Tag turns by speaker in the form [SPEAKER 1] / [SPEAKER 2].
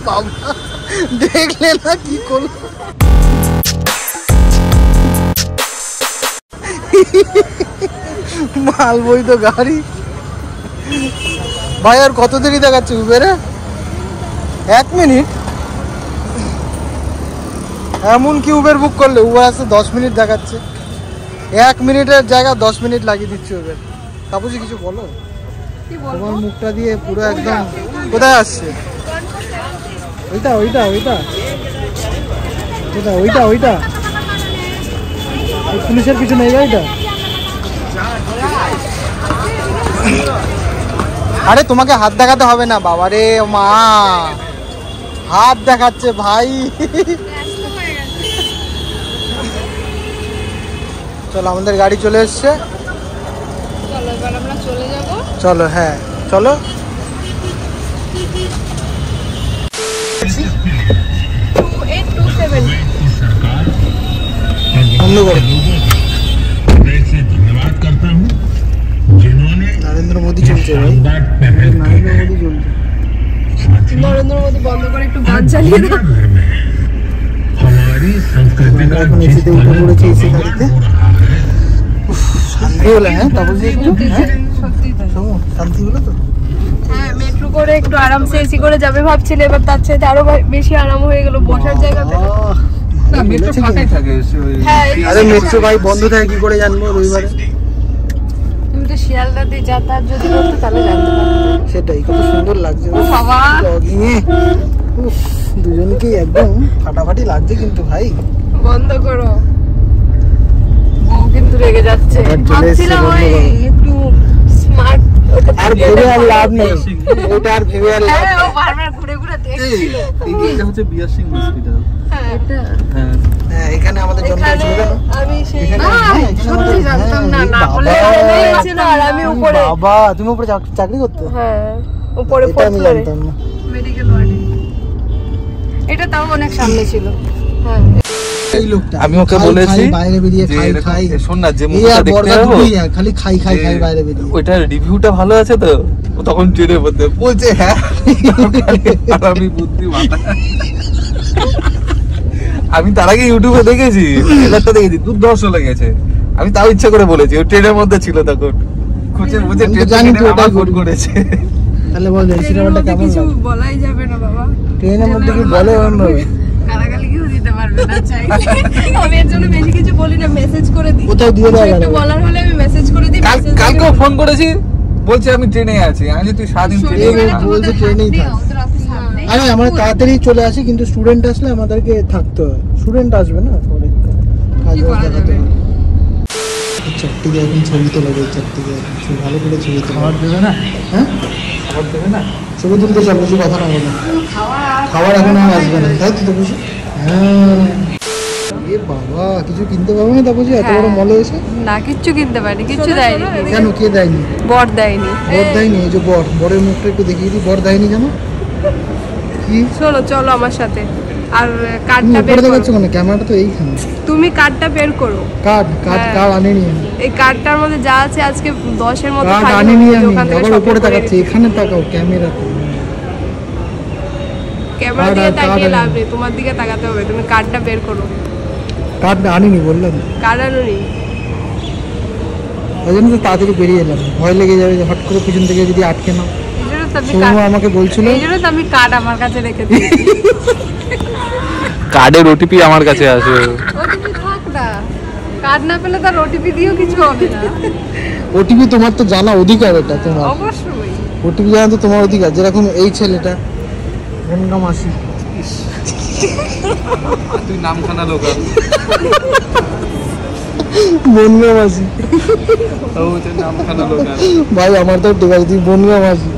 [SPEAKER 1] বাবা দেখলে না কি করলো? মাল বই তো গাড়ি ভাই। আর কত দেরি দেখাচ্ছে উবেরে? 1 মিনিট? এমন কি উবের বুক করলে উবের আসতে 10 মিনিট দেখাচ্ছে। 1 মিনিটের জায়গা 10 মিনিট লাগিয়ে দিচ্ছে উবের। তাপসী কিছু বলো। তোমার মুখটা দিয়ে পুরো একদম। কোথায় আসছে? ওইটা ওইটা ওইটা ওইটা ওইটা ওইটা পুলিশের পিছনে এই গাড়িটা। আরে তোমাকে হাত দেখাতে হবে না বাবা রে মা, হাত দেখাচ্ছে ভাই। চলো আমাদের গাড়ি চলে এসছে, চলো। হ্যাঁ চলো। নরেন্দ্র মোদী চলছে ভাই, নরেন্দ্র মোদী চলছে।
[SPEAKER 2] নরেন্দ্র মোদী বন্ধ করে একটু গান চালিয়ে দাও।
[SPEAKER 1] এখন এসিতে উঠে পড়েছি, এসি গাড়িতে শান্তি হলো। হ্যাঁ তাপসী একটু শান্তি হলো তো।
[SPEAKER 2] হ্যাঁ মেট্রো করে একটু আরামসে এসি করে যাবে ভাবছিলে, এবার তার চাইতে আরো বেশি আরাম হয়ে গেল বসার জায়গাতে।
[SPEAKER 3] না মেট্রো ফাঁকাই থাকে।
[SPEAKER 1] আরে মেট্রো ভাই বন্ধ থাকে কি করে জানবো রবিবারে?
[SPEAKER 2] তুমি তো শিয়ালদা দিয়ে যাতায়াত যদি করতে তাহলে জানতে পারতে।
[SPEAKER 1] সেটাই, কত সুন্দর লাগছে
[SPEAKER 2] বাবা
[SPEAKER 1] দুজনকে একদম ফাটাফাটি লাগছে কিন্তু ভাই।
[SPEAKER 2] বন্ধ করো, বউ কিন্তু রেগে যাচ্ছে। ভাবছিলাম ওই একটু স্মার্ট।
[SPEAKER 1] আর ভেবে আর লাভ নেই, ওটা আর ভেবে আর লাভ
[SPEAKER 2] নেই। ও বারবার ঘুরে ঘুরে দেখছিল।
[SPEAKER 3] এটা হচ্ছে বিয়ার সিং হসপিটাল।
[SPEAKER 2] এটা
[SPEAKER 1] হ্যাঁ এখানে আমাদের জন্ম হয়েছিল কেন?
[SPEAKER 2] আমি সেই সত্যি জানতাম না, না বলে ছিল। আর আমি উপরে।
[SPEAKER 1] বাবা তুমি উপরে চাকরি করতে?
[SPEAKER 2] হ্যাঁ উপরে
[SPEAKER 1] এটা আমি জানতাম না।
[SPEAKER 2] মেডিকেল ওয়ার্ডে। এটা তাও অনেক সামনে ছিল। হ্যাঁ
[SPEAKER 1] এই লোকটা
[SPEAKER 3] আমি ওকে বলেছি
[SPEAKER 1] বাইরে বেরিয়ে খাই খাই।
[SPEAKER 3] শোন না, যে মুভিটা দেখতে যাবো
[SPEAKER 1] খালি খাই খাই খাই বাইরে বেরিয়ে,
[SPEAKER 3] ওইটার রিভিউটা ভালো আছে তো। ও তখন ট্রেনে বলছে হ্যাঁ। আর আমি বুদ্ধি মাথা, আমি তার আগে ইউটিউবে দেখেছি, ট্রেলারটা দেখেছি, দুর্ধর্ষ লেগেছে। আমি তাও ইচ্ছা করে বলেছি, ও ট্রেনের মধ্যে ছিল তখন, খুঁজে বুঝে ট্রেনে আবার ফোন করেছে।
[SPEAKER 1] তাহলে বল সিনেমাটা কেমন
[SPEAKER 2] কিছু বলাই যাবে না বাবা।
[SPEAKER 1] ট্রেনের মধ্যে কি বলে এমন ভাবে?
[SPEAKER 2] গালাগালি কেউ দিতে পারবে না, চাই আমি এর জন্য বেশি কিছু বলি না, মেসেজ করে দিই।
[SPEAKER 1] কোথাও দিয়ে দাও,
[SPEAKER 2] একটু বলার হলে আমি মেসেজ করে দিই।
[SPEAKER 3] কালকেও ফোন করেছি, বলছে আমি ট্রেনে আছি। আমি তুই সারাদিন ট্রেনে
[SPEAKER 1] বলছে ট্রেনেই থাক। আরে আমরা তাড়াতাড়ি চলে আসি, কিন্তু স্টুডেন্ট আসলে আমাদেরকে থাকতে হয়। স্টুডেন্ট আসবে না পরে কাজ দেখাতে হবে। চারটিকে এখন ছবি তোলা যায়, চারটিকে ভালো করে ছবি
[SPEAKER 3] খাবার দেবে না?
[SPEAKER 1] হ্যাঁ
[SPEAKER 3] খাবার দেবে না?
[SPEAKER 1] ছবি তুলতে সব কিছু কথা না বলে। খাবার এখন আর আসবে না, তাই তো বুঝি? হ্যাঁ এ বাবা কিছু কিনতে পারবো না তাপসী এত বড় মলে এসে?
[SPEAKER 2] না কিচ্ছু কিনতে পারিনি, কিচ্ছু দেয়নি।
[SPEAKER 1] কেন কে দেয়নি?
[SPEAKER 2] বর দেয়নি।
[SPEAKER 1] বর দেয়নি? এই যে বরের মুখটা একটু দেখিয়ে দিই। বর দেয়নি কেন? কি
[SPEAKER 2] চলো চলো আমার সাথে। আর কার্ডটা বের করো।
[SPEAKER 1] কেন ক্যামেরাটা তো এইখানে।
[SPEAKER 2] তুমি কার্ডটা বের করো।
[SPEAKER 1] কার্ড আনেনি আমি।
[SPEAKER 2] এই কার্ডটার মধ্যে যা আছে আজকে 10-এর মতো
[SPEAKER 1] কার্ড আনেনি আমি। আবার উপরে তাকাচ্ছে, এখানে তাকাও ক্যামেরা।
[SPEAKER 2] ক্যামেরা দিয়ে তাকিয়ে লাভ নেই, তোমার দিকে তাকাতে হবে। তুমি কার্ডটা বের করো।
[SPEAKER 1] কার্ড আনিনি বললাম।
[SPEAKER 2] কার্ড আনোনি?
[SPEAKER 1] ওই জন্য তো তাড়াতাড়ি বেরিয়ে এলাম, ভয় লেগে যাবে হট করে পিছন থেকে যদি আটকে না। আমাকে বলছিল,
[SPEAKER 2] এই জন্য তো আমি কার্ড আমার কাছে রেখে দিই।
[SPEAKER 3] কার্ডের ওটিপি আমার কাছে আছে।
[SPEAKER 2] ওটিপি থাক না, কার্ড না পেলে তার ওটিপি দিয়েও কিছু হবে না।
[SPEAKER 1] ওটিপি তোমার তো জানা অধিকার, এটা তোমার
[SPEAKER 2] অবশ্যই।
[SPEAKER 1] ওটিপি জানা তো তোমার অধিকার। যেরকম এই ছেলেটা বনগা মাসি,
[SPEAKER 3] তুই নামখানা লোক,
[SPEAKER 1] বনগা মাসি
[SPEAKER 3] নামখানা লোক
[SPEAKER 1] ভাই আমার তো ঠিক আছে, তুই বনগা মাসি।